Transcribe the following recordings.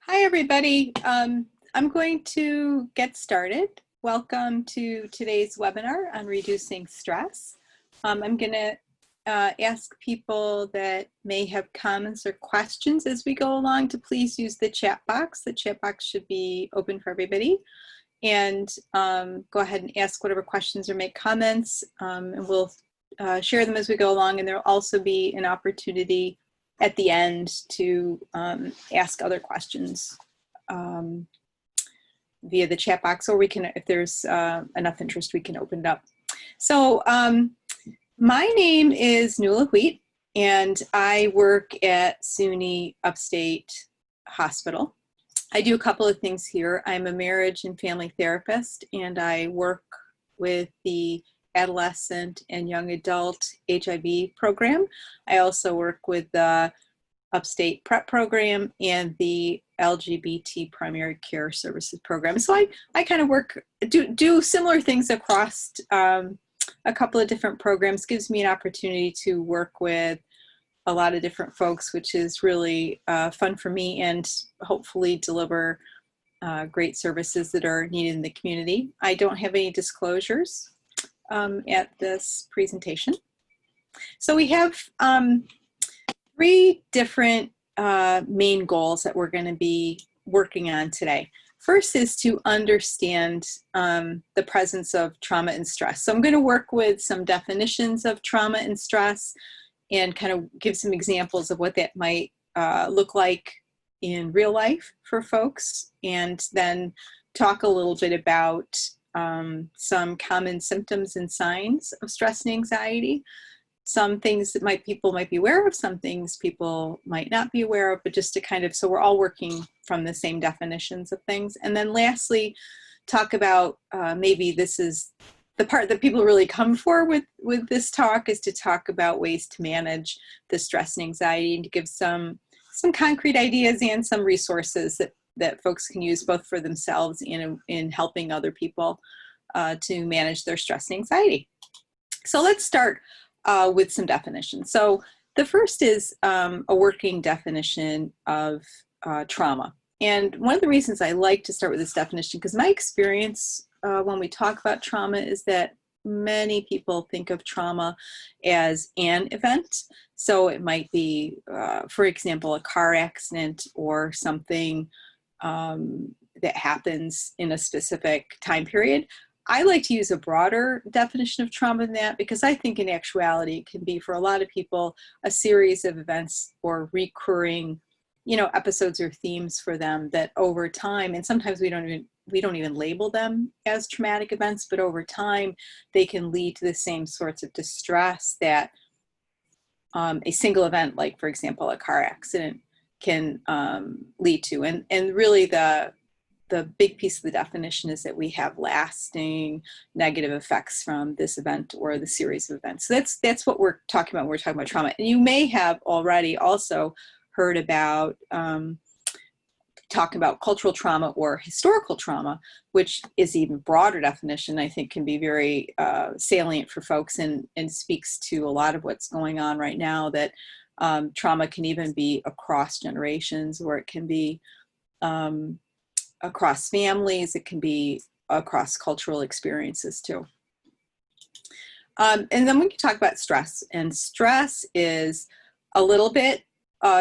Hi, everybody. I'm going to get started. Welcome to today's webinar on reducing stress. I'm going to ask people that may have comments or questions as we go along to please use the chat box. The chat box should be open for everybody. And go ahead and ask whatever questions or make comments, and we'll share them as we go along. And there'll also be an opportunity at the end to ask other questions via the chat box, or we can, if there's enough interest, we can open it up. So my name is Nuala Wheat, and I work at SUNY Upstate Hospital. I do a couple of things here. I'm a marriage and family therapist, and I work with the adolescent and young adult HIV program. I also work with the Upstate PrEP program and the LGBT primary care services program. So I kind of do similar things across a couple of different programs. Gives me an opportunity to work with a lot of different folks, which is really fun for me, and hopefully deliver great services that are needed in the community. I don't have any disclosures at this presentation. So we have three different main goals that we're going to be working on today. First is to understand the presence of trauma and stress. So I'm going to work with some definitions of trauma and stress and kind of give some examples of what that might look like in real life for folks, and then talk a little bit about some common symptoms and signs of stress and anxiety. Some things that people might be aware of, some things people might not be aware of, but just to kind of, so we're all working from the same definitions of things. And then lastly, talk about maybe this is the part that people really come for with this talk, is to talk about ways to manage the stress and anxiety, and to give some concrete ideas and some resources that folks can use both for themselves and in helping other people to manage their stress and anxiety. So let's start with some definitions. So the first is a working definition of trauma. And one of the reasons I like to start with this definition, because my experience when we talk about trauma is that many people think of trauma as an event. So it might be, for example, a car accident or something that happens in a specific time period. I like to use a broader definition of trauma than that, because I think in actuality it can be, for a lot of people, a series of events or recurring, episodes or themes for them that over time, and sometimes we don't even label them as traumatic events, but over time they can lead to the same sorts of distress that a single event, like for example a car accident, can lead to. And really the big piece of the definition is that we have lasting negative effects from this event or the series of events. So that's what we're talking about when we're talking about trauma. And you may have already also heard about talking about cultural trauma or historical trauma, which is even broader definition. I think can be very salient for folks, and speaks to a lot of what's going on right now, that trauma can even be across generations, or it can be across families, it can be across cultural experiences too. And then we can talk about stress. And stress is a little bit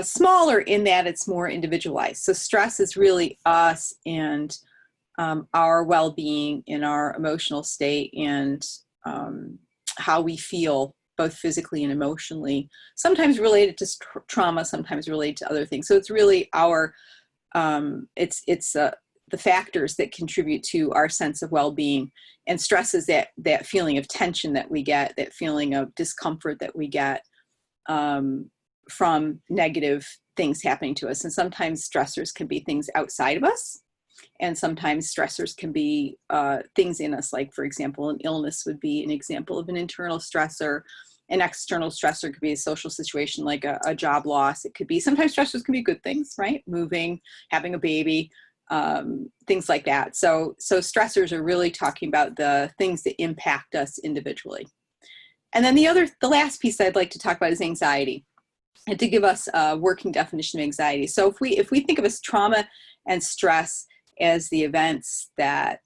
smaller in that it's more individualized. So stress is really us and our well-being in our emotional state, and how we feel both physically and emotionally, sometimes related to trauma, sometimes related to other things. So it's really our, the factors that contribute to our sense of well-being. And stress is that feeling of tension that we get, that feeling of discomfort that we get from negative things happening to us. And sometimes stressors can be things outside of us, and sometimes stressors can be things in us. Like, for example, an illness would be an example of an internal stressor. An external stressor could be a social situation like a job loss. It could be, sometimes stressors can be good things, right? Moving, having a baby, things like that. So stressors are really talking about the things that impact us individually. And then the last piece I'd like to talk about is anxiety. and to give us a working definition of anxiety. So if we think of as trauma and stress as the events that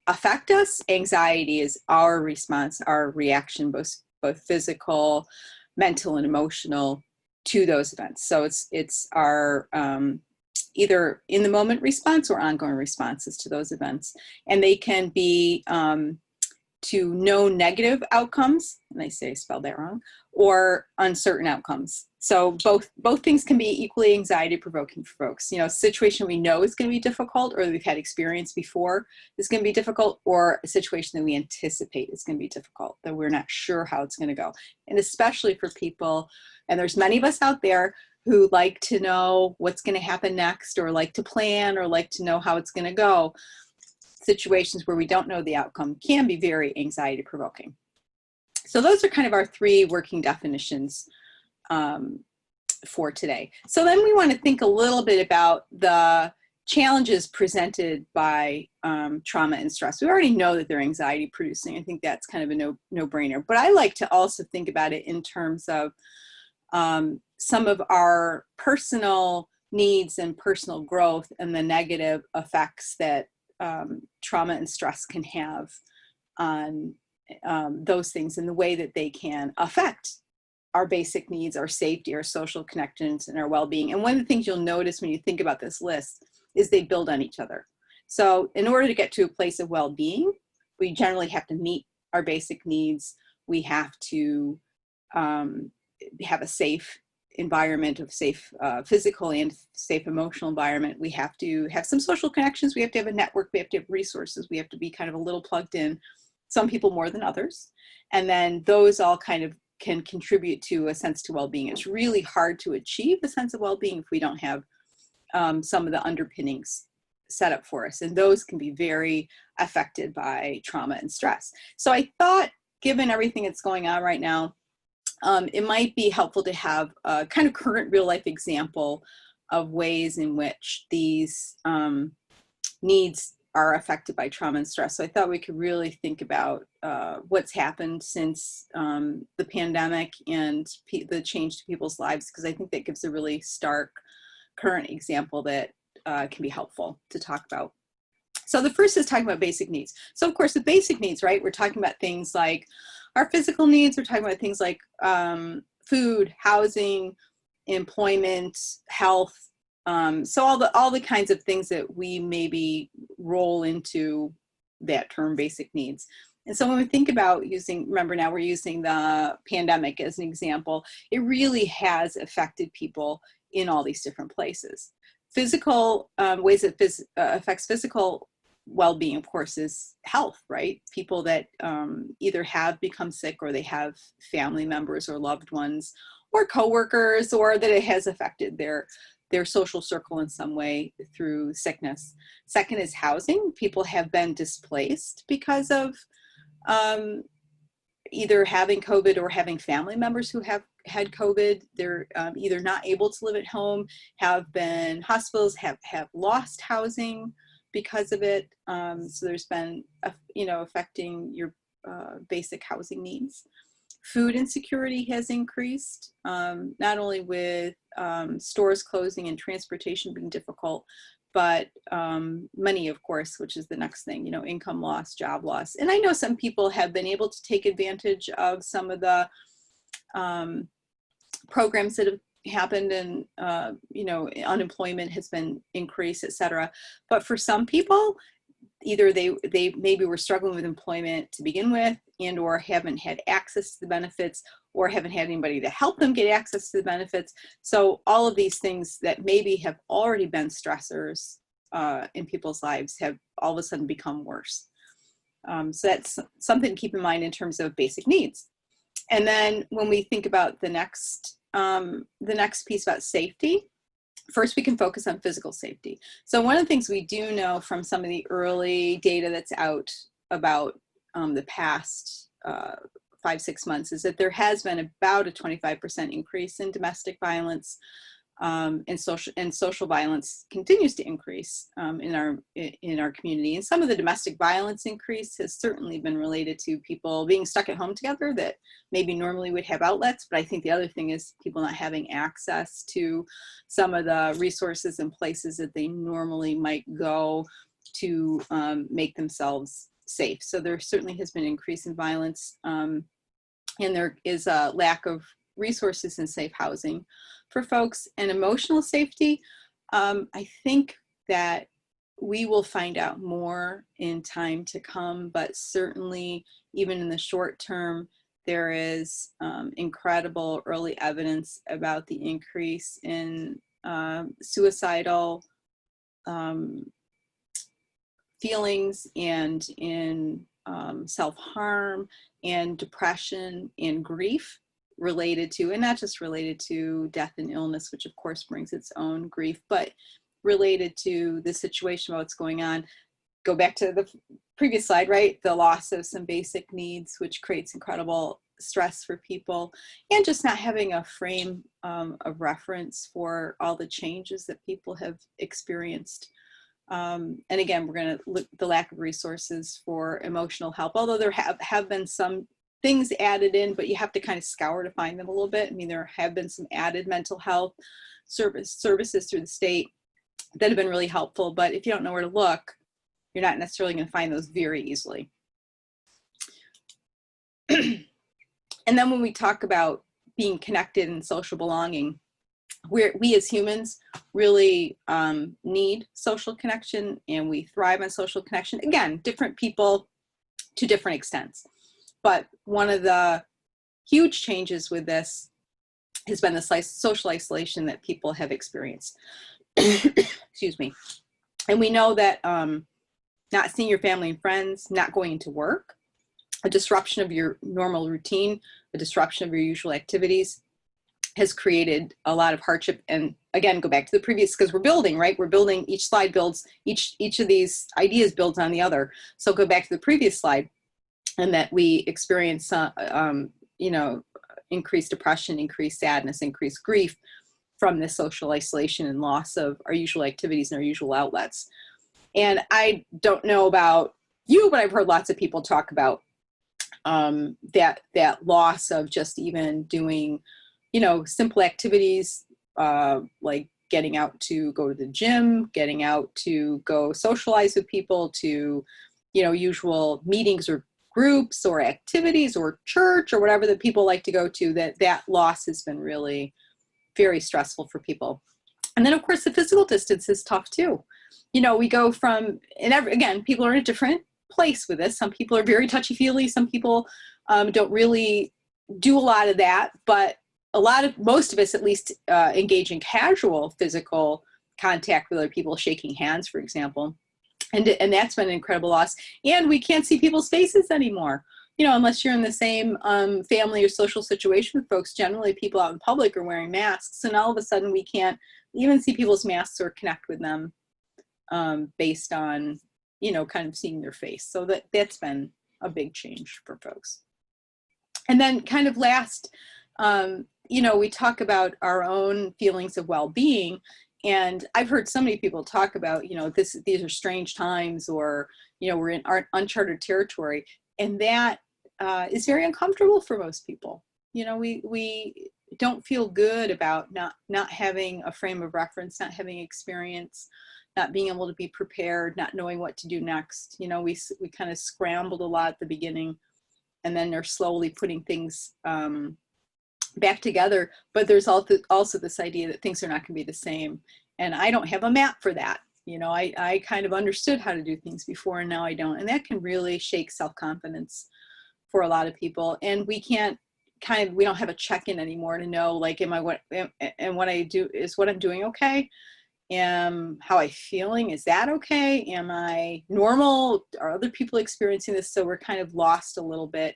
affect us, anxiety is our response, our reaction, both physical, mental, and emotional to those events. So it's our either in the moment response or ongoing responses to those events. And they can be to known negative outcomes, and I say I spelled that wrong, or uncertain outcomes. So both things can be equally anxiety provoking for folks. You know, a situation we know is going to be difficult, or that we've had experience before is going to be difficult, or a situation that we anticipate is going to be difficult, that we're not sure how it's going to go. And especially for people, and there's many of us out there who like to know what's going to happen next, or like to plan, or like to know how it's going to go. Situations where we don't know the outcome can be very anxiety provoking. So those are kind of our three working definitions for today. So then we want to think a little bit about the challenges presented by trauma and stress. We already know that they're anxiety producing. I think that's kind of a no-brainer. But I like to also think about it in terms of some of our personal needs and personal growth, and the negative effects that trauma and stress can have on those things, and the way that they can affect our basic needs, our safety, our social connections, and our well-being. And one of the things you'll notice when you think about this list is they build on each other. So in order to get to a place of well-being, we generally have to meet our basic needs. We have to have a safe environment, of safe physical and safe emotional environment. We have to have some social connections. We have to have a network. We have to have resources. We have to be kind of a little plugged in, some people more than others. And then those all kind of can contribute to a sense to well-being. It's really hard to achieve a sense of well-being if we don't have some of the underpinnings set up for us. And those can be very affected by trauma and stress. So I thought, given everything that's going on right now, it might be helpful to have a kind of current real life example of ways in which these needs are affected by trauma and stress. So I thought we could really think about what's happened since the pandemic and the change to people's lives, because I think that gives a really stark current example that can be helpful to talk about. So the first is talking about basic needs. So of course, the basic needs, right? We're talking about things like our physical needs. We're talking about things like food, housing, employment, health. So all the kinds of things that we maybe roll into that term basic needs. And so when we think about remember now we're using the pandemic as an example, it really has affected people in all these different places. Physical ways it affects physical well-being, of course, is health, right? People that either have become sick, or they have family members or loved ones or coworkers, or that it has affected their social circle in some way through sickness. Second is housing. People have been displaced because of either having COVID or having family members who have had COVID. They're either not able to live at home, have been hospitals, have lost housing because of it. So there's been, affecting your basic housing needs. Food insecurity has increased, not only with stores closing and transportation being difficult, but money, of course, which is the next thing, income loss, job loss. And I know some people have been able to take advantage of some of the programs that have happened, and unemployment has been increased, et cetera. But for some people, either they maybe were struggling with employment to begin with, and or haven't had access to the benefits, or haven't had anybody to help them get access to the benefits. So all of these things that maybe have already been stressors in people's lives have all of a sudden become worse. So that's something to keep in mind in terms of basic needs. And then when we think about the next piece about safety, first we can focus on physical safety. So one of the things we do know from some of the early data that's out about the past 5-6 months is that there has been about a 25% increase in domestic violence and social violence continues to increase in our community. And some of the domestic violence increase has certainly been related to people being stuck at home together that maybe normally would have outlets. But I think the other thing is people not having access to some of the resources and places that they normally might go to make themselves safe. So there certainly has been an increase in violence, and there is a lack of resources and safe housing for folks. And emotional safety, I think that we will find out more in time to come, but certainly even in the short term, there is incredible early evidence about the increase in suicidal feelings and in self-harm and depression and grief related to, and not just related to death and illness, which of course brings its own grief, but related to the situation, what's going on. Go back to the previous slide, right? The loss of some basic needs, which creates incredible stress for people, and just not having a frame of reference for all the changes that people have experienced. And again, we're going to look at the lack of resources for emotional help, although there have been some things added in, but you have to kind of scour to find them a little bit. I mean, there have been some added mental health services through the state that have been really helpful, but if you don't know where to look, you're not necessarily going to find those very easily. And then when we talk about being connected and social belonging, we as humans really need social connection, and we thrive on social connection. Again, different people to different extents. But one of the huge changes with this has been the social isolation that people have experienced. Excuse me. And we know that not seeing your family and friends, not going into work, a disruption of your normal routine, a disruption of your usual activities has created a lot of hardship. And again, go back to the previous, because we're building, right? We're building, each slide builds, each of these ideas builds on the other. So go back to the previous slide, and that we experience, increased depression, increased sadness, increased grief from this social isolation and loss of our usual activities and our usual outlets. And I don't know about you, but I've heard lots of people talk about that loss of just even doing, simple activities like getting out to go to the gym, getting out to go socialize with people, to, usual meetings or groups or activities or church or whatever that people like to go to, that loss has been really very stressful for people. And then of course the physical distance is tough too. We go from, and again, people are in a different place with this. Some people are very touchy-feely. Some people don't really do a lot of that, but most of us at least engage in casual physical contact with other people, shaking hands, for example. And that's been an incredible loss. And we can't see people's faces anymore, unless you're in the same family or social situation with folks. Generally, people out in public are wearing masks, and all of a sudden we can't even see people's masks or connect with them based on, kind of seeing their face. So that's been a big change for folks. And then kind of last, we talk about our own feelings of well-being. And I've heard so many people talk about, these are strange times, or, we're in uncharted territory. And that is very uncomfortable for most people. We don't feel good about not having a frame of reference, not having experience, not being able to be prepared, not knowing what to do next. We kind of scrambled a lot at the beginning, and then they're slowly putting things back together. But there's also this idea that things are not going to be the same. And I don't have a map for that. I kind of understood how to do things before, and now I don't. And that can really shake self-confidence for a lot of people. And we don't have a check-in anymore to know, like, what I do, is what I'm doing okay? How I feeling? Is that okay? Am I normal? Are other people experiencing this? So we're kind of lost a little bit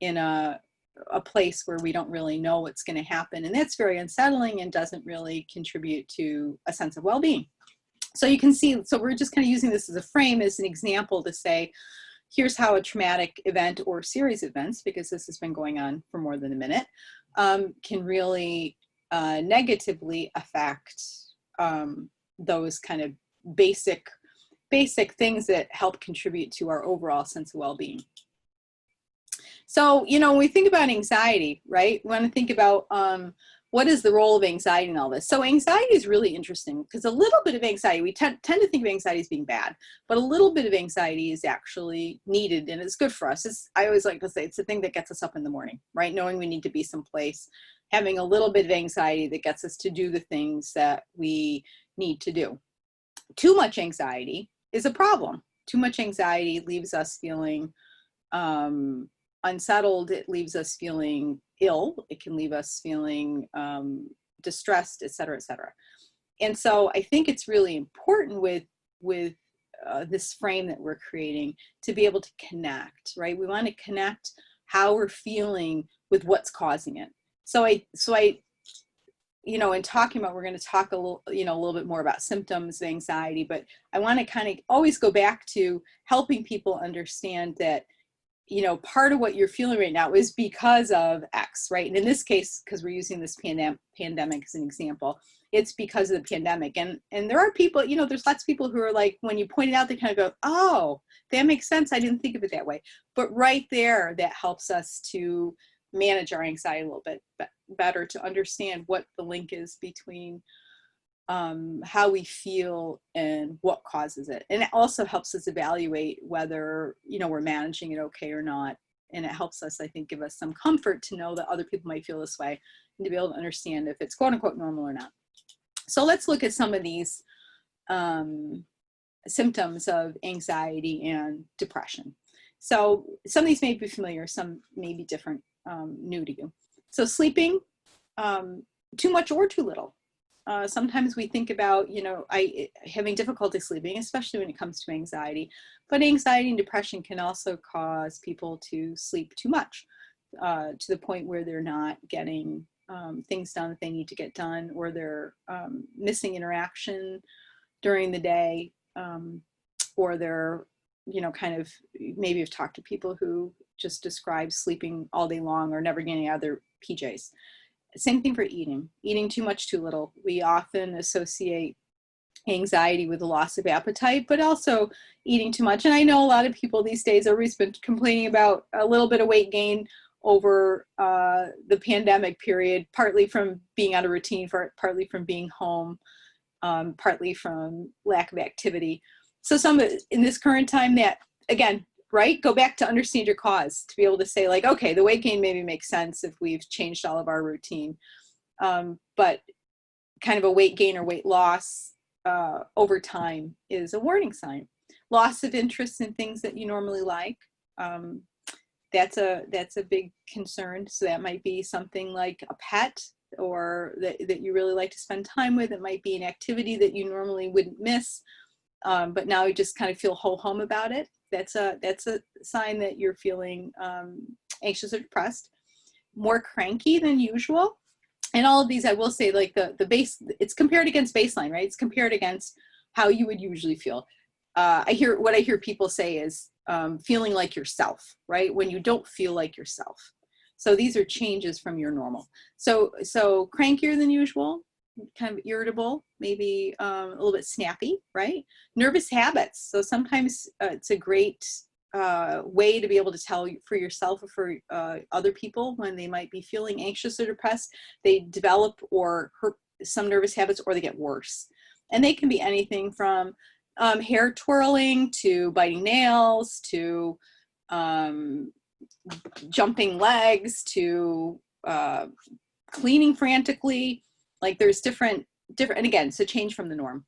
in a place where we don't really know what's going to happen. And that's very unsettling and doesn't really contribute to a sense of well-being. So you can see, so we're just kind of using this as a frame, as an example to say, here's how a traumatic event or series of events, because this has been going on for more than a minute, can really negatively affect those kind of basic things that help contribute to our overall sense of well-being. So, when we think about anxiety, right, we want to think about what is the role of anxiety in all this. So anxiety is really interesting because a little bit of anxiety, we tend to think of anxiety as being bad, but a little bit of anxiety is actually needed and it's good for us. I always like to say it's the thing that gets us up in the morning, right? Knowing we need to be someplace, having a little bit of anxiety that gets us to do the things that we need to do. Too much anxiety is a problem. Too much anxiety leaves us feeling unsettled. It leaves us feeling ill. It can leave us feeling distressed, et cetera, et cetera. And so I think it's really important with this frame that we're creating to be able to connect, right? We want to connect how we're feeling with what's causing it. So I in talking about, we're going to talk a little bit more about symptoms of anxiety, but I want to kind of always go back to helping people understand that part of what you're feeling right now is because of X, right? And in this case, because we're using this pandemic as an example, it's because of the pandemic. And there are people, there's lots of people who are like, when you point it out, they kind of go, oh, that makes sense. I didn't think of it that way. But right there, that helps us to manage our anxiety a little bit better, to understand what the link is between how we feel and what causes it. And it also helps us evaluate whether, we're managing it okay or not. And it helps us, I think, give us some comfort to know that other people might feel this way and to be able to understand if it's quote unquote normal or not. So let's look at some of these symptoms of anxiety and depression. So some of these may be familiar, some may be different, new to you. So sleeping, too much or too little. Sometimes we think about, having difficulty sleeping, especially when it comes to anxiety, but anxiety and depression can also cause people to sleep too much, to the point where they're not getting things done that they need to get done, or they're missing interaction during the day, or they're, maybe you've talked to people who just describe sleeping all day long or never getting out of their PJs. Same thing for eating too much, too little. We often associate anxiety with the loss of appetite, but also eating too much. And I know a lot of people these days have always been complaining about a little bit of weight gain over the pandemic period, partly from being out of routine, partly from being home, partly from lack of activity. So in this current time, that, again, right, go back to understand your cause, to be able to say, like, okay, the weight gain maybe makes sense if we've changed all of our routine. But kind of a weight gain or weight loss over time is a warning sign. Loss of interest in things that you normally like, that's a big concern. So that might be something like a pet, or that you really like to spend time with. It might be an activity that you normally wouldn't miss, but now you just kind of feel ho-hum about it. That's a sign that you're feeling anxious or depressed. More cranky than usual. And all of these, I will say, like the base, it's compared against baseline, right? It's compared against how you would usually feel. What I hear people say is feeling like yourself, right? When you don't feel like yourself. So these are changes from your normal. So crankier than usual, kind of irritable, maybe a little bit snappy, right? Nervous habits. So sometimes it's a great way to be able to tell for yourself or for other people when they might be feeling anxious or depressed. They develop or hurt some nervous habits, or they get worse. And they can be anything from hair twirling to biting nails to jumping legs to cleaning frantically. Like there's different, and again, it's a change from the norm.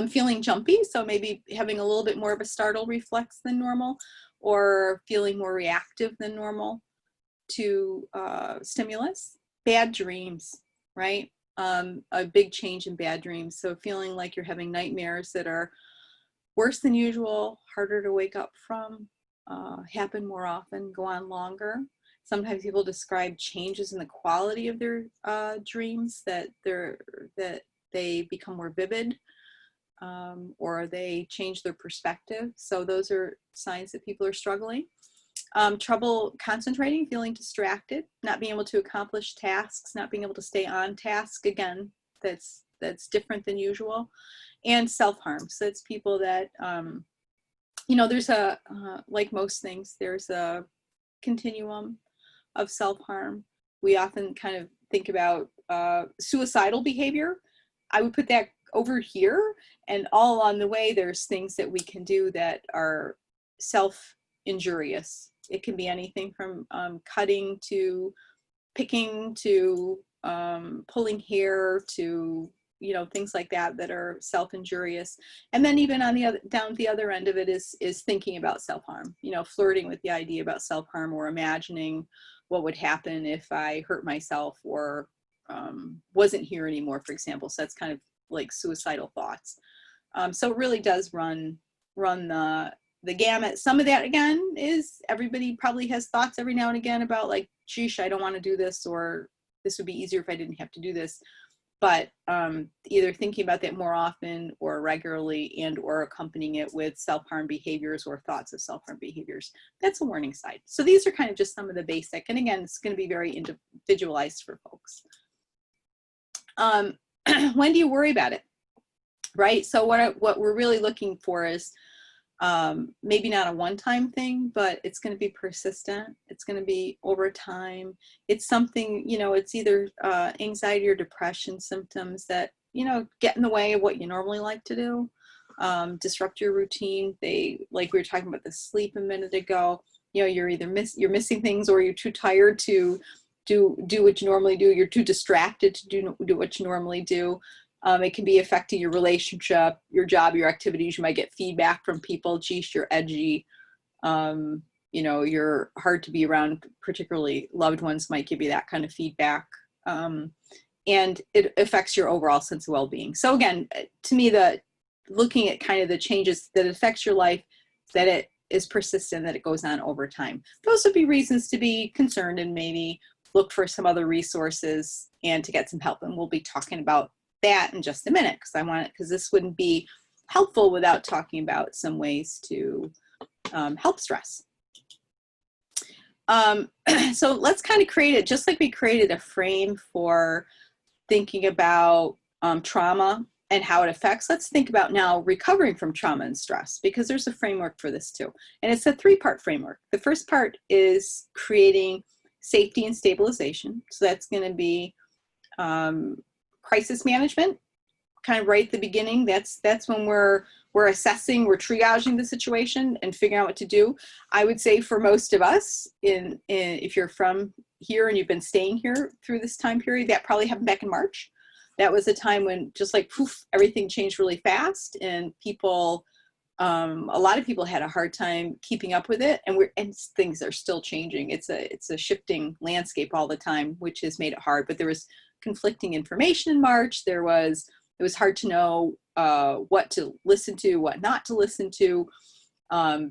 Feeling jumpy, so maybe having a little bit more of a startle reflex than normal, or feeling more reactive than normal to stimulus. Bad dreams, right? A big change in bad dreams. So feeling like you're having nightmares that are worse than usual, harder to wake up from, happen more often, go on longer. Sometimes people describe changes in the quality of their dreams, that they become more vivid, or they change their perspective. So those are signs that people are struggling. trouble concentrating, feeling distracted, not being able to accomplish tasks, not being able to stay on task. Again, that's different than usual. And self-harm. So it's people that, there's like most things, there's a continuum of self-harm. We often kind of think about suicidal behavior. I would put that over here, and all along the way, there's things that we can do that are self-injurious. It can be anything from cutting to picking to pulling hair to things like that that are self-injurious. And then even on the other, down the other end of it is thinking about self-harm, flirting with the idea about self-harm, or imagining what would happen if I hurt myself or wasn't here anymore, for example. So that's kind of like suicidal thoughts. So it really does run the gamut. Some of that, again, is everybody probably has thoughts every now and again about like, geesh, I don't want to do this, or this would be easier if I didn't have to do this. But either thinking about that more often or regularly, and or accompanying it with self-harm behaviors or thoughts of self-harm behaviors, that's a warning sign. So these are kind of just some of the basic, and again, it's going to be very individualized for folks. When do you worry about it, right? So what we're really looking for is maybe not a one-time thing, but it's going to be persistent. It's going to be over time. It's something, it's either anxiety or depression symptoms that, get in the way of what you normally like to do, disrupt your routine. Like we were talking about the sleep a minute ago, you're either you're missing things, or you're too tired to do what you normally do. You're too distracted to do what you normally do. It can be affecting your relationship, your job, your activities. You might get feedback from people. Geez, you're edgy. You're hard to be around, particularly loved ones might give you that kind of feedback. And it affects your overall sense of well-being. So again, to me, looking at kind of the changes that affects your life, that it is persistent, that it goes on over time. Those would be reasons to be concerned and maybe look for some other resources and to get some help. And we'll be talking about that in just a minute, because this wouldn't be helpful without talking about some ways to help stress. So let's kind of create it, just like we created a frame for thinking about trauma and how it affects. Let's think about now recovering from trauma and stress, because there's a framework for this too. And it's a three-part framework. The first part is creating safety and stabilization. So that's going to be crisis management, kind of right at the beginning. That's when we're assessing, we're triaging the situation and figuring out what to do. I would say for most of us, if you're from here and you've been staying here through this time period, that probably happened back in March. That was a time when just like poof, everything changed really fast, and people, a lot of people had a hard time keeping up with it, and things are still changing. It's a shifting landscape all the time, which has made it hard. But there was conflicting information in March. It was hard to know what to listen to, what not to listen to.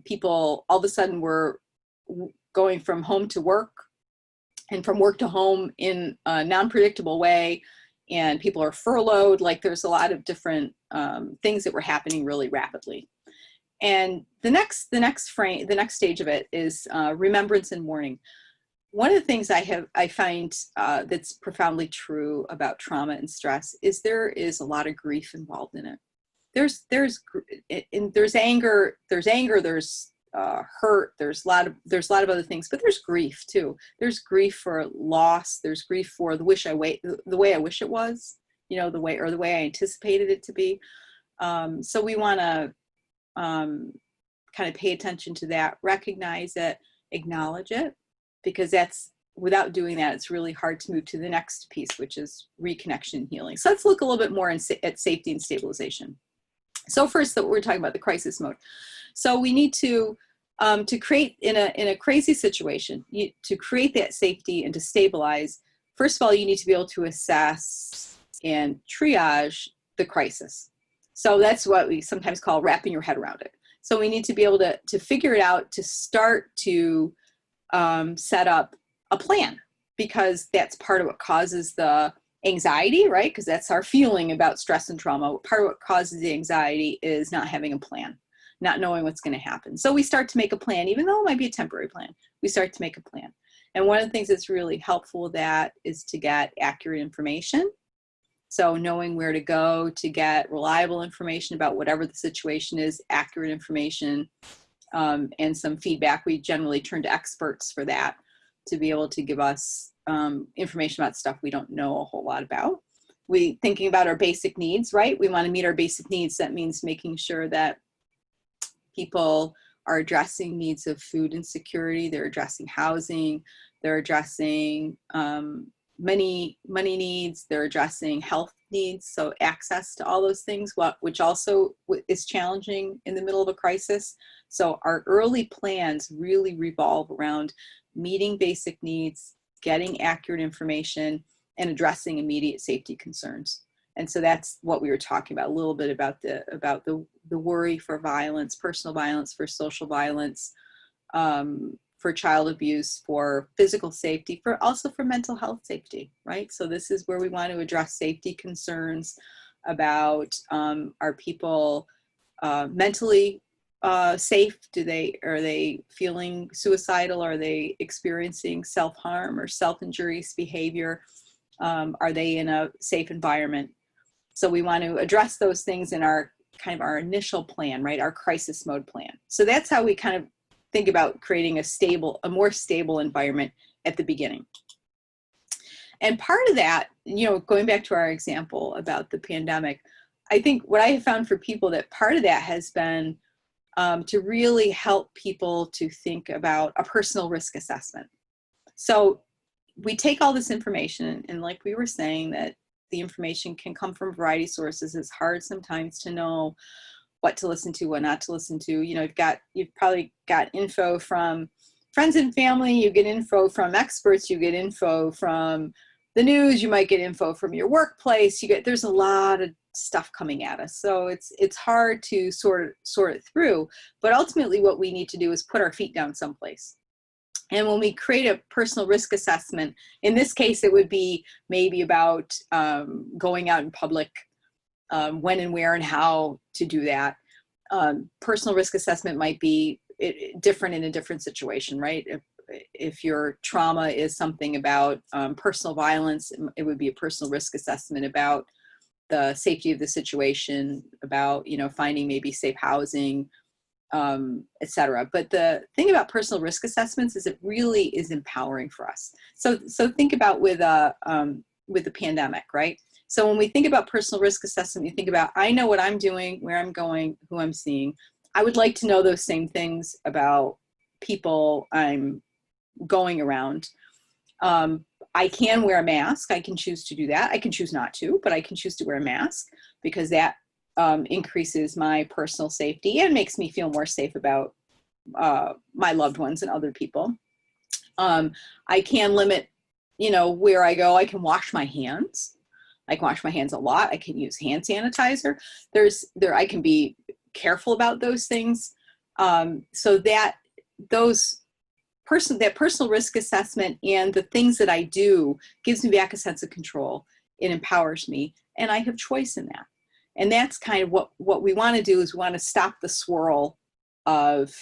People all of a sudden were going from home to work and from work to home in a non-predictable way, and people are furloughed. Like there's a lot of different things that were happening really rapidly. And the next stage of it is remembrance and mourning. One of the things I find that's profoundly true about trauma and stress is there is a lot of grief involved in it. There's anger, there's hurt, there's a lot of other things, but there's grief too. There's grief for loss. There's grief for the way I wish it was, the way I anticipated it to be. So we want to kind of pay attention to that, recognize it, acknowledge it. Because without doing that, it's really hard to move to the next piece, which is reconnection and healing. So let's look a little bit more at safety and stabilization. So first, we're talking about the crisis mode. So we need to create in a crazy situation, to create that safety and to stabilize. First of all, you need to be able to assess and triage the crisis. So that's what we sometimes call wrapping your head around it. So we need to be able to figure it out, to start to set up a plan, because that's part of what causes the anxiety, right? Because that's our feeling about stress and trauma. Part of what causes the anxiety is not having a plan, not knowing what's going to happen. So we start to make a plan, even though it might be a temporary plan. We start to make a plan. And one of the things that's really helpful with that is to get accurate information. So knowing where to go to get reliable information about whatever the situation is, accurate information, and some feedback. We generally turn to experts for that to be able to give us information about stuff we don't know a whole lot about. We thinking about our basic needs, right? We want to meet our basic needs. That means making sure that people are addressing needs of food insecurity. They're addressing housing. They're addressing money needs. They're addressing health needs. So access to all those things, which also is challenging in the middle of a crisis. So our early plans really revolve around meeting basic needs, getting accurate information, and addressing immediate safety concerns. And so that's what we were talking about a little bit about the worry for violence, personal violence, for social violence, for child abuse, for physical safety, also for mental health safety, right? So this is where we want to address safety concerns about, are people mentally safe? Are they feeling suicidal? Are they experiencing self-harm or self-injurious behavior? Are they in a safe environment? So we want to address those things in our initial plan, right? Our crisis mode plan. So that's how we kind of think about creating a more stable environment at the beginning. And part of that, going back to our example about the pandemic, I think what I have found for people that part of that has been to really help people to think about a personal risk assessment. So we take all this information, and like we were saying, that the information can come from a variety of sources. It's hard sometimes to know what to listen to, what not to listen to. You've probably got info from friends and family, you get info from experts, you get info from the news, you might get info from your workplace, there's a lot of stuff coming at us. So it's hard to sort it through, but ultimately what we need to do is put our feet down someplace. And when we create a personal risk assessment, in this case, it would be maybe about going out in public, when and where and how to do that. Personal risk assessment might be different in a different situation, right? If your trauma is something about personal violence, it would be a personal risk assessment about the safety of the situation, about finding maybe safe housing, etc. But the thing about personal risk assessments is it really is empowering for us. So think about with the pandemic, right? So when we think about personal risk assessment, you think about, I know what I'm doing, where I'm going, who I'm seeing. I would like to know those same things about people I'm going around. I can wear a mask. I can choose to do that. I can choose not to, but I can choose to wear a mask because that increases my personal safety and makes me feel more safe about my loved ones and other people. I can limit, where I go. I can wash my hands. I can wash my hands a lot. I can use hand sanitizer. I can be careful about those things. So that personal risk assessment and the things that I do gives me back a sense of control. It empowers me, and I have choice in that. And that's kind of what we want to do, is we want to stop the swirl of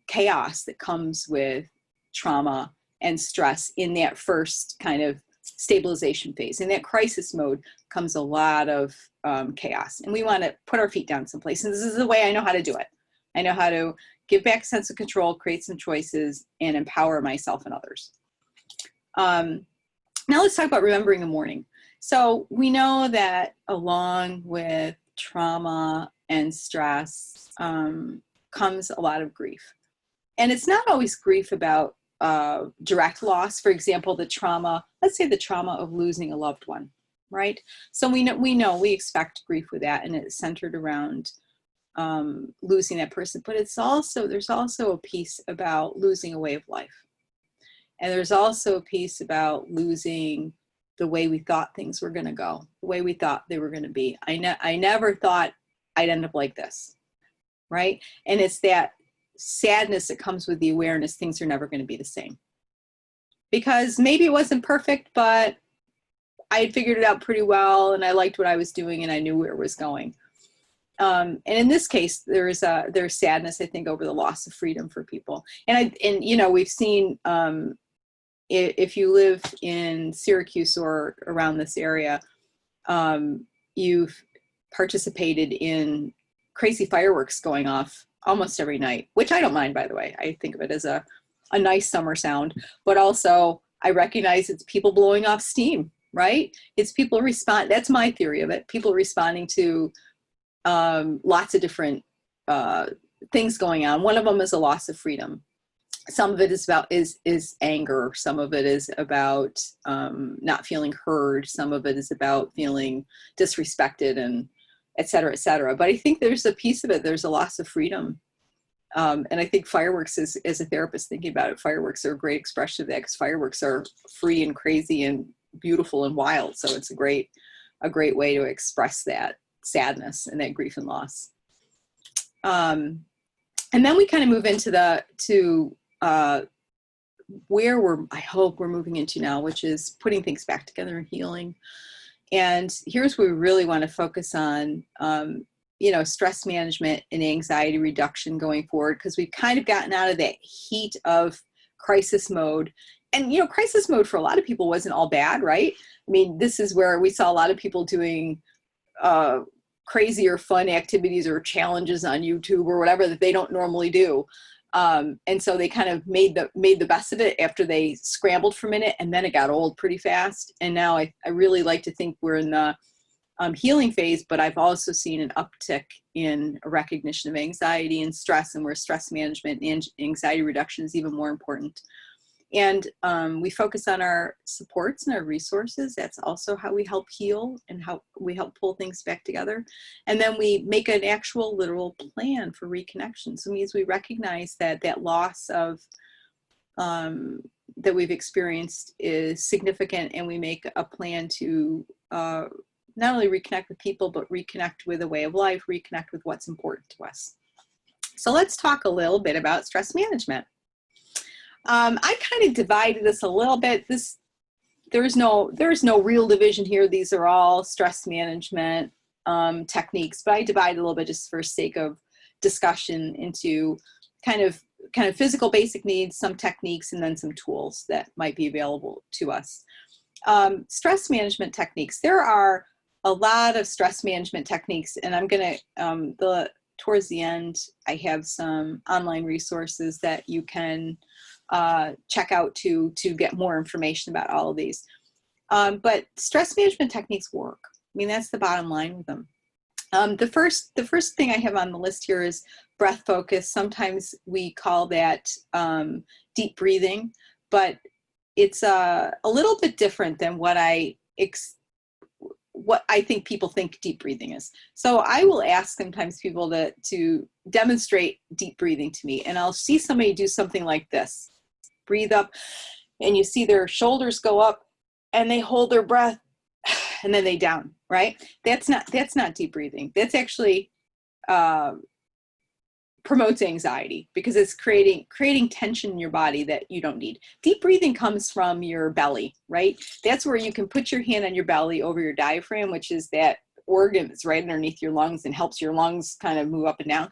chaos that comes with trauma and stress in that first kind of stabilization phase. In that crisis mode comes a lot of chaos, and we want to put our feet down someplace. And this is the way I know how to do it. I know how to give back a sense of control, create some choices, and empower myself and others. Now let's talk about remembering the morning. So we know that along with trauma and stress comes a lot of grief. And it's not always grief about direct loss. For example, let's say the trauma of losing a loved one, right? So we expect grief with that, and it's centered around losing that person. But there's also a piece about losing a way of life. And there's also a piece about losing the way we thought things were going to go, the way we thought they were going to be. I never thought I'd end up like this, right? And it's that sadness that comes with the awareness things are never going to be the same. Because maybe it wasn't perfect, but I had figured it out pretty well, and I liked what I was doing, and I knew where it was going. And in this case, there's sadness, I think, over the loss of freedom for people. And we've seen, if you live in Syracuse or around this area, you've participated in crazy fireworks going off almost every night, which I don't mind, by the way. I think of it as a nice summer sound, but also I recognize it's people blowing off steam, right? It's people that's my theory of it. People responding to lots of different things going on. One of them is a loss of freedom. Some of it is anger. Some of it is about not feeling heard. Some of it is about feeling disrespected, and et cetera, et cetera. But I think there's a piece of it. There's a loss of freedom. And I think fireworks, as a therapist thinking about it, fireworks are a great expression of that, because fireworks are free and crazy and beautiful and wild. So it's a great way to express that sadness and that grief and loss. And then we kind of move into where I hope we're moving into now, which is putting things back together and healing. And here's where we really want to focus on, stress management and anxiety reduction going forward, because we've kind of gotten out of that heat of crisis mode. And, crisis mode for a lot of people wasn't all bad, right? I mean, this is where we saw a lot of people doing crazy or fun activities or challenges on YouTube or whatever that they don't normally do. And so they kind of made the best of it after they scrambled for a minute, and then it got old pretty fast. And now I really like to think we're in the healing phase, but I've also seen an uptick in a recognition of anxiety and stress, and where stress management and anxiety reduction is even more important. And we focus on our supports and our resources. That's also how we help heal and how we help pull things back together. And then we make an actual literal plan for reconnection. So it means we recognize that loss of that we've experienced is significant, and we make a plan to not only reconnect with people, but reconnect with a way of life, reconnect with what's important to us. So let's talk a little bit about stress management. I kind of divided this a little bit. There's no real division here. These are all stress management techniques, but I divided a little bit just for sake of discussion into kind of physical basic needs, some techniques, and then some tools that might be available to us. Stress management techniques. There are a lot of stress management techniques, and I'm going to, towards the end, I have some online resources that you can check out to get more information about all of these. But stress management techniques work. I mean, that's the bottom line with them. The first thing I have on the list here is breath focus. Sometimes we call that deep breathing, but it's a little bit different than what I think people think deep breathing is. So I will ask sometimes people to demonstrate deep breathing to me, and I'll see somebody do something like this. Breathe up, and you see their shoulders go up, and they hold their breath, and then they down, right? That's not deep breathing. That's actually promotes anxiety, because it's creating tension in your body that you don't need. Deep breathing comes from your belly, right? That's where you can put your hand on your belly over your diaphragm, which is that organ that's right underneath your lungs and helps your lungs kind of move up and down.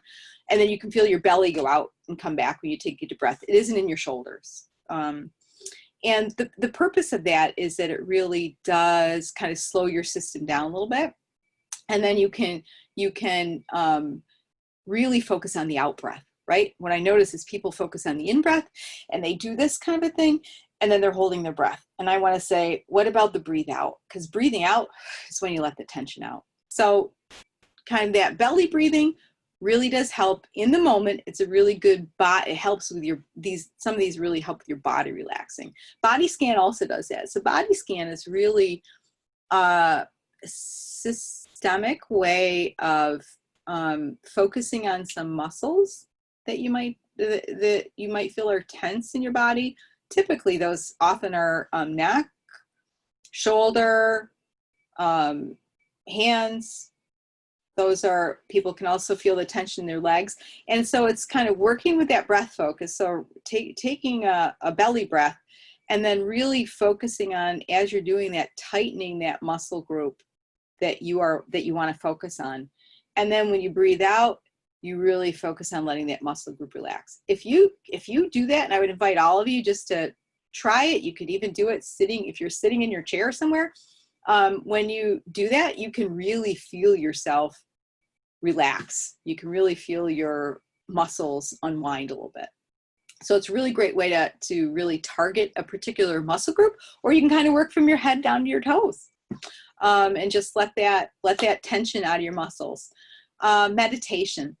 And then you can feel your belly go out and come back when you take a deep breath. It isn't in your shoulders. And the purpose of that is that it really does kind of slow your system down a little bit. And then you can really focus on the out breath, right? What I notice is people focus on the in breath, and they do this kind of a thing, and then they're holding their breath. And I want to say, what about the breathe out? Because breathing out is when you let the tension out. So kind of that belly breathing really does help in the moment. It's a really good it helps with some of these really help with your body relaxing. Body scan also does that. So body scan is really a systemic way of focusing on some muscles that you might feel are tense in your body. Typically those often are neck, shoulder, hands. People can also feel the tension in their legs. And so it's kind of working with that breath focus. So taking a belly breath, and then really focusing on, as you're doing that, tightening that muscle group that you want to focus on. And then when you breathe out, you really focus on letting that muscle group relax. If you do that, and I would invite all of you just to try it. You could even do it sitting, if you're sitting in your chair somewhere. When you do that, you can really feel yourself relax. You can really feel your muscles unwind a little bit. So it's a really great way to really target a particular muscle group, or you can kind of work from your head down to your toes, and just let that tension out of your muscles. Meditation.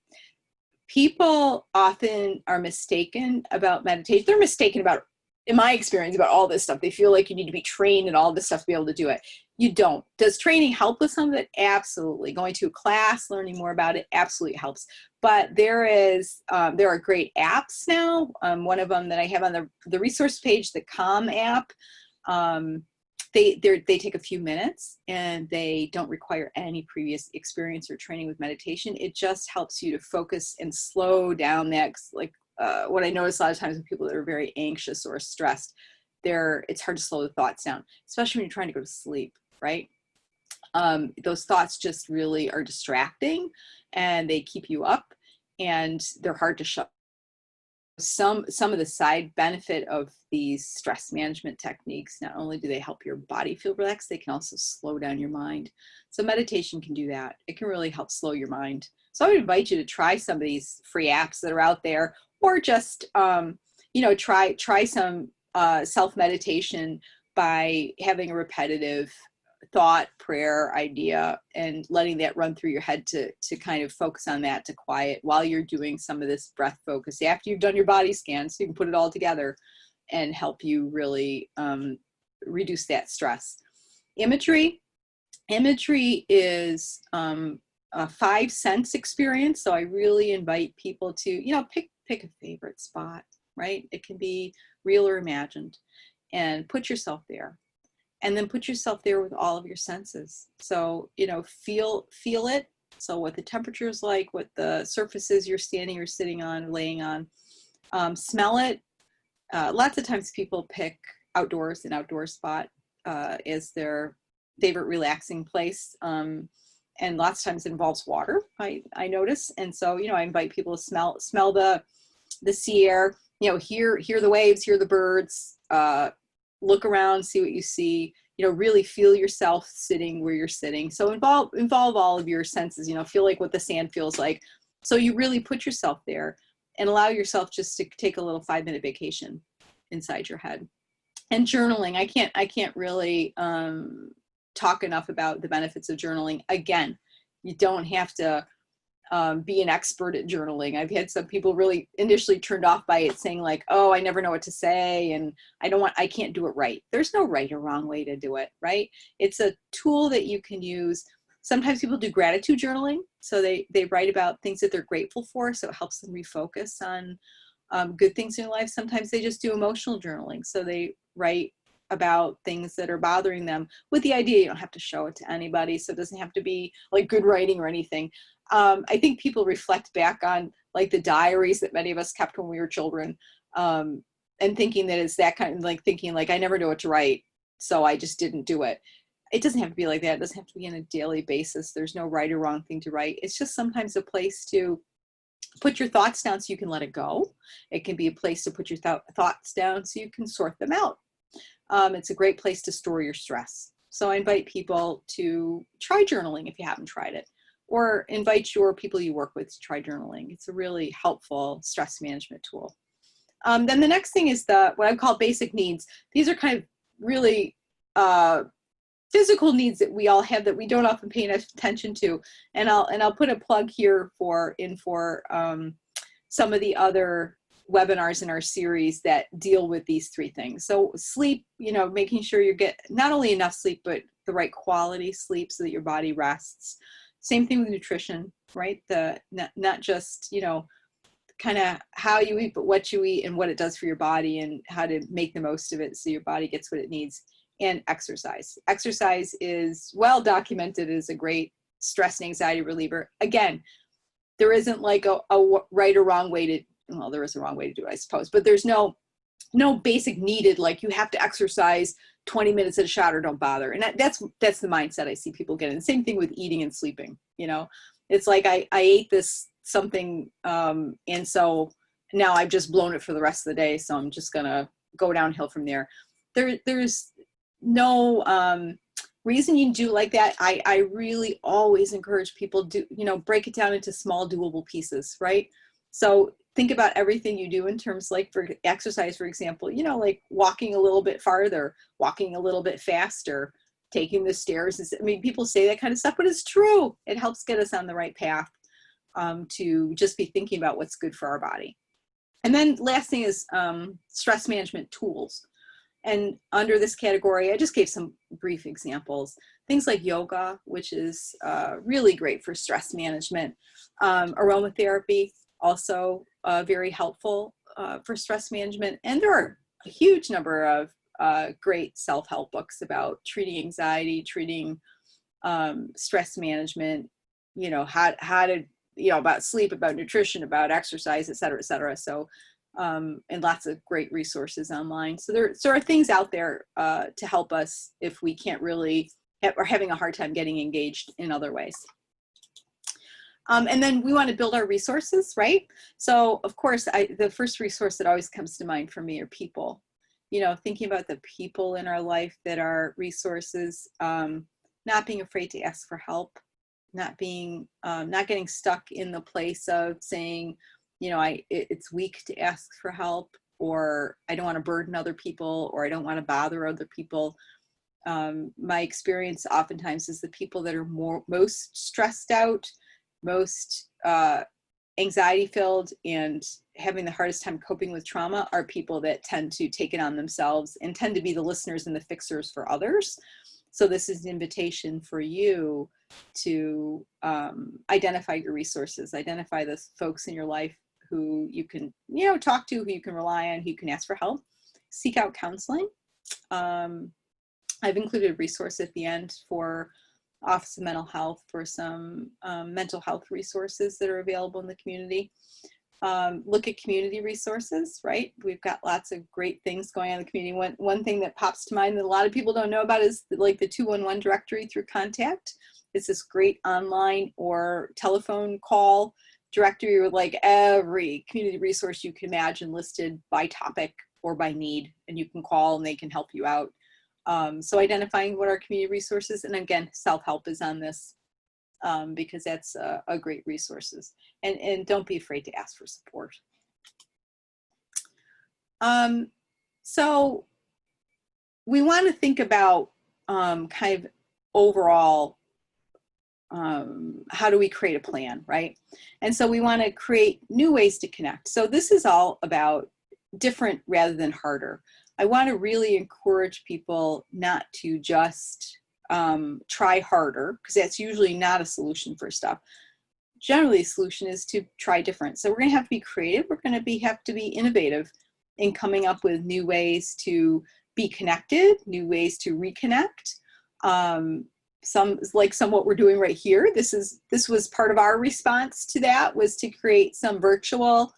People often are mistaken about meditation. They're mistaken about, in my experience, about all this stuff. They feel like you need to be trained and all this stuff to be able to do it. You don't. Does training help with some of it? Absolutely. Going to a class, learning more about it, absolutely helps. But there are great apps now. One of them that I have on the resource page, the Calm app, they take a few minutes and they don't require any previous experience or training with meditation. It just helps you to focus and slow down that, what I notice a lot of times with people that are very anxious or stressed, it's hard to slow the thoughts down, especially when you're trying to go to sleep, right? Those thoughts just really are distracting and they keep you up and they're hard to shut. Some of the side benefit of these stress management techniques, not only do they help your body feel relaxed, they can also slow down your mind. So meditation can do that. It can really help slow your mind. So I would invite you to try some of these free apps that are out there, or just, try some self-meditation by having a repetitive thought, prayer, idea, and letting that run through your head to kind of focus on that, to quiet while you're doing some of this breath focus after you've done your body scan, so you can put it all together and help you really reduce that stress. Imagery is a 5 sense experience. So I really invite people to, pick a favorite spot, right? It can be real or imagined, and put yourself there. And then put yourself there with all of your senses. So, feel it. So what the temperature is like, what the surfaces you're standing or sitting on or laying on. Smell it. Lots of times people pick an outdoor spot as their favorite relaxing place. And lots of times it involves water, I notice. And so, I invite people to smell the sea air, hear the waves, hear the birds, look around, see what you see, really feel yourself sitting where you're sitting. So involve all of your senses, feel like what the sand feels like. So you really put yourself there and allow yourself just to take a little 5-minute vacation inside your head. And journaling, I can't really talk enough about the benefits of journaling. Again, you don't have to be an expert at journaling. I've had some people really initially turned off by it, saying like, oh, I never know what to say and I can't do it right. There's no right or wrong way to do it, right? It's a tool that you can use. Sometimes people do gratitude journaling. So they write about things that they're grateful for. So it helps them refocus on good things in their life. Sometimes they just do emotional journaling. So they write about things that are bothering them, with the idea you don't have to show it to anybody. So it doesn't have to be like good writing or anything. I think people reflect back on like the diaries that many of us kept when we were children, and thinking that it's that kind of like thinking like, I never know what to write, so I just didn't do it. It doesn't have to be like that. It doesn't have to be on a daily basis. There's no right or wrong thing to write. It's just sometimes a place to put your thoughts down so you can let it go. It can be a place to put your thoughts down so you can sort them out. It's a great place to store your stress. So I invite people to try journaling if you haven't tried it, or invite your people you work with to try journaling. It's a really helpful stress management tool. Then the next thing is what I call basic needs. These are kind of really physical needs that we all have that we don't often pay enough attention to. And I'll put a plug here for some of the other webinars in our series that deal with these 3 things. So sleep, making sure you get not only enough sleep, but the right quality sleep so that your body rests. Same thing with nutrition, right? Not just, kind of how you eat, but what you eat and what it does for your body and how to make the most of it so your body gets what it needs. And exercise. Exercise is well documented as a great stress and anxiety reliever. Again, there isn't like a right or wrong way to, well, there is a wrong way to do it, I suppose, but there's no basic needed, like you have to exercise 20 minutes at a shot or don't bother. And that's the mindset I see people get. And same thing with eating and sleeping. It's like I ate this something, and so now I've just blown it for the rest of the day. So I'm just gonna go downhill from there. There's no reason you do like that. I really always encourage people do, break it down into small doable pieces, right? So think about everything you do in terms, like for exercise, for example, like walking a little bit farther, walking a little bit faster, taking the stairs. I mean, people say that kind of stuff, but it's true. It helps get us on the right path, to just be thinking about what's good for our body. And then last thing is stress management tools. And under this category, I just gave some brief examples. Things like yoga, which is really great for stress management. Aromatherapy, also very helpful for stress management. And there are a huge number of great self-help books about treating anxiety, treating stress management, how to, about sleep, about nutrition, about exercise, et cetera, et cetera. So, and lots of great resources online. So there are things out there to help us if we can't really, are having a hard time getting engaged in other ways. And then we want to build our resources, right? So of course, the first resource that always comes to mind for me are people. Thinking about the people in our life that are resources, not being afraid to ask for help, not getting stuck in the place of saying, it's weak to ask for help, or I don't want to burden other people, or I don't want to bother other people. My experience oftentimes is the people that are most stressed out, most anxiety filled, and having the hardest time coping with trauma are people that tend to take it on themselves and tend to be the listeners and the fixers for others. So this is an invitation for you to identify your resources, identify the folks in your life who you can, talk to, who you can rely on, who you can ask for help. Seek out counseling. I've included a resource at the end for Office of Mental Health for some mental health resources that are available in the community. Look at community resources, right? We've got lots of great things going on in the community. One thing that pops to mind that a lot of people don't know about is like the 211 directory through Contact. It's this great online or telephone call directory with like every community resource you can imagine listed by topic or by need, and you can call and they can help you out. So identifying what our community resources, and again, self-help is on this because that's a great resources. And don't be afraid to ask for support. So we want to think about kind of overall, how do we create a plan, right? And so we want to create new ways to connect. So this is all about different rather than harder. I want to really encourage people not to just try harder, because that's usually not a solution for stuff. Generally, the solution is to try different. So we're going to have to be creative. We're going to have to be innovative in coming up with new ways to be connected, new ways to reconnect. Some what we're doing right here. This was part of our response to that, was to create some virtual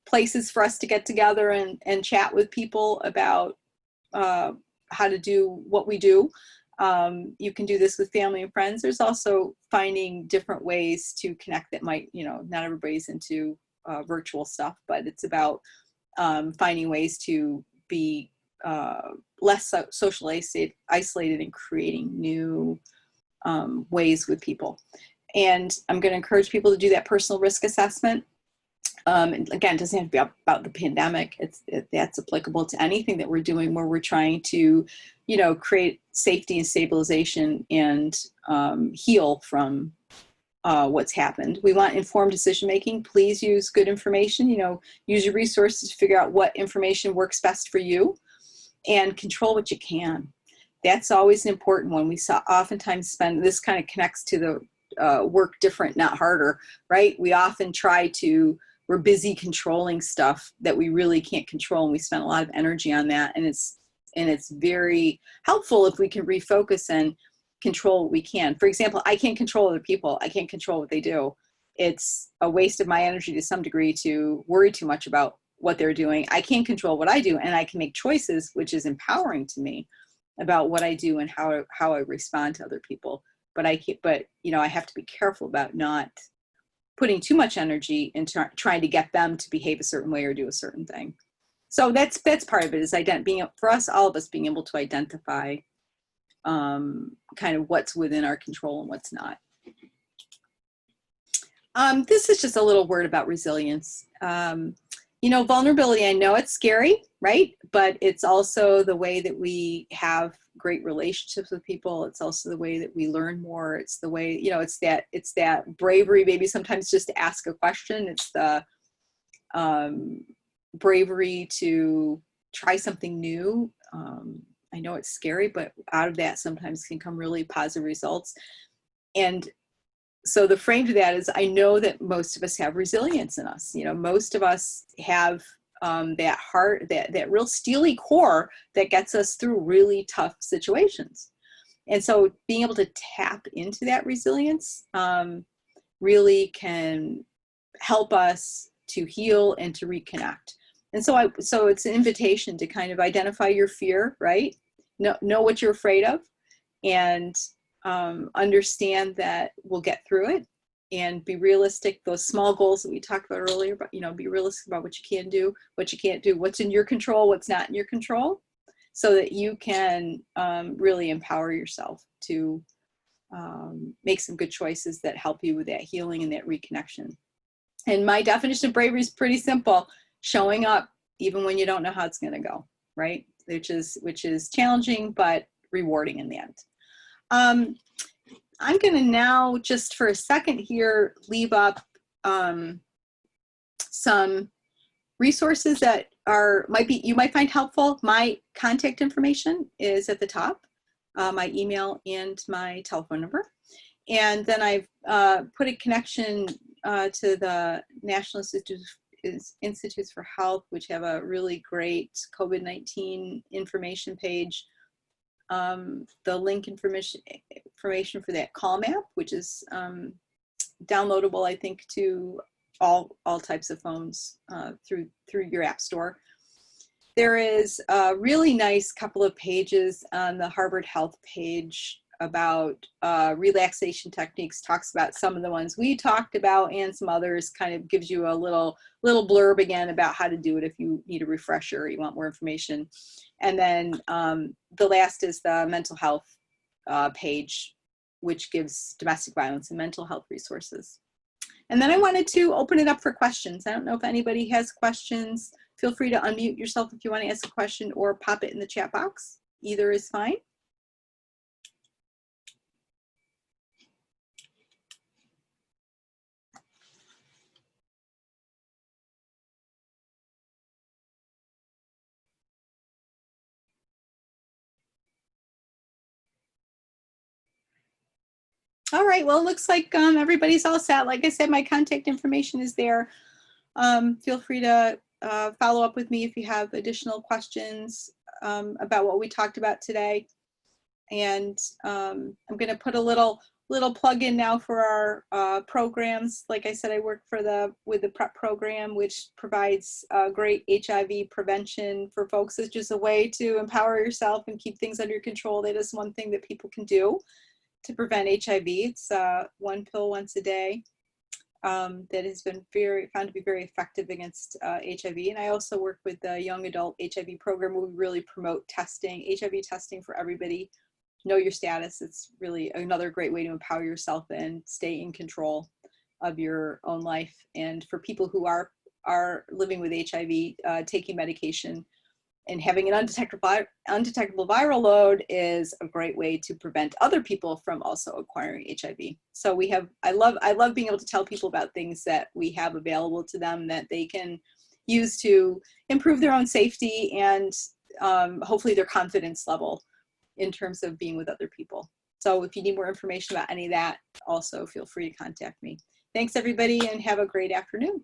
places for us to get together and chat with people about how to do what we do. You can do this with family and friends. There's also finding different ways to connect that might, not everybody's into virtual stuff, but it's about finding ways to be less socially isolated and creating new ways with people. And I'm going to encourage people to do that personal risk assessment. And again, it doesn't have to be about the pandemic. That's applicable to anything that we're doing where we're trying to, create safety and stabilization and heal from what's happened. We want informed decision-making. Please use good information, use your resources to figure out what information works best for you, and control what you can. That's always an important one. We oftentimes spend, this kind of connects to the work different, not harder, right? We often we're busy controlling stuff that we really can't control, and we spend a lot of energy on that. And it's very helpful if we can refocus and control what we can. For example, I can't control other people. I can't control what they do. It's a waste of my energy to some degree to worry too much about what they're doing. I can't control what I do, and I can make choices, which is empowering to me, about what I do and how I respond to other people. but but you know, I have to be careful about not putting too much energy into trying to get them to behave a certain way or do a certain thing. So that's part of it, is being, for us, all of us, being able to identify kind of what's within our control and what's not. This is just a little word about resilience. You know, vulnerability, I know it's scary, right? But it's also the way that we have great relationships with people. It's also the way that we learn more. It's the way, you know, it's that bravery, maybe sometimes just to ask a question. It's the bravery to try something new. I know it's scary, but out of that sometimes can come really positive results. And so the frame to that is, I know that most of us have resilience in us. You know, most of us have that heart, that real steely core that gets us through really tough situations. And so being able to tap into that resilience really can help us to heal and to reconnect. And so so it's an invitation to kind of identify your fear, right? Know what you're afraid of, and understand that we'll get through it, and be realistic. Those small goals that we talked about earlier, but, you know, be realistic about what you can do, what you can't do, what's in your control, what's not in your control, so that you can really empower yourself to make some good choices that help you with that healing and that reconnection. And my definition of bravery is pretty simple: showing up even when you don't know how it's going to go, right? Which is challenging, but rewarding in the end. I'm going to now, just for a second here, leave up some resources that you might find helpful. My contact information is at the top, my email and my telephone number. And then I've put a connection to the National Institutes for Health, which have a really great COVID-19 information page. The link information for that Calm app, which is downloadable, I think, to all types of phones through your app store. There is a really nice couple of pages on the Harvard Health page about relaxation techniques, talks about some of the ones we talked about and some others, kind of gives you a little blurb again about how to do it if you need a refresher or you want more information. And then the last is the mental health page, which gives domestic violence and mental health resources. And then I wanted to open it up for questions. I don't know if anybody has questions. Feel free to unmute yourself if you want to ask a question, or pop it in the chat box. Either is fine. All right, well, it looks like everybody's all set. Like I said, my contact information is there. Feel free to follow up with me if you have additional questions about what we talked about today. And I'm going to put a little plug in now for our programs. Like I said, I work with the PrEP program, which provides great HIV prevention for folks. It's just a way to empower yourself and keep things under control. That is one thing that people can do to prevent HIV. It's one pill once a day that has been found to be very effective against HIV. And I also work with the young adult HIV program, where we really promote testing, HIV testing for everybody. Know your status. It's really another great way to empower yourself and stay in control of your own life. And for people who are living with HIV, taking medication and having an undetectable viral load is a great way to prevent other people from also acquiring HIV. So I love being able to tell people about things that we have available to them that they can use to improve their own safety and hopefully their confidence level in terms of being with other people. So if you need more information about any of that, also feel free to contact me. Thanks everybody, and have a great afternoon.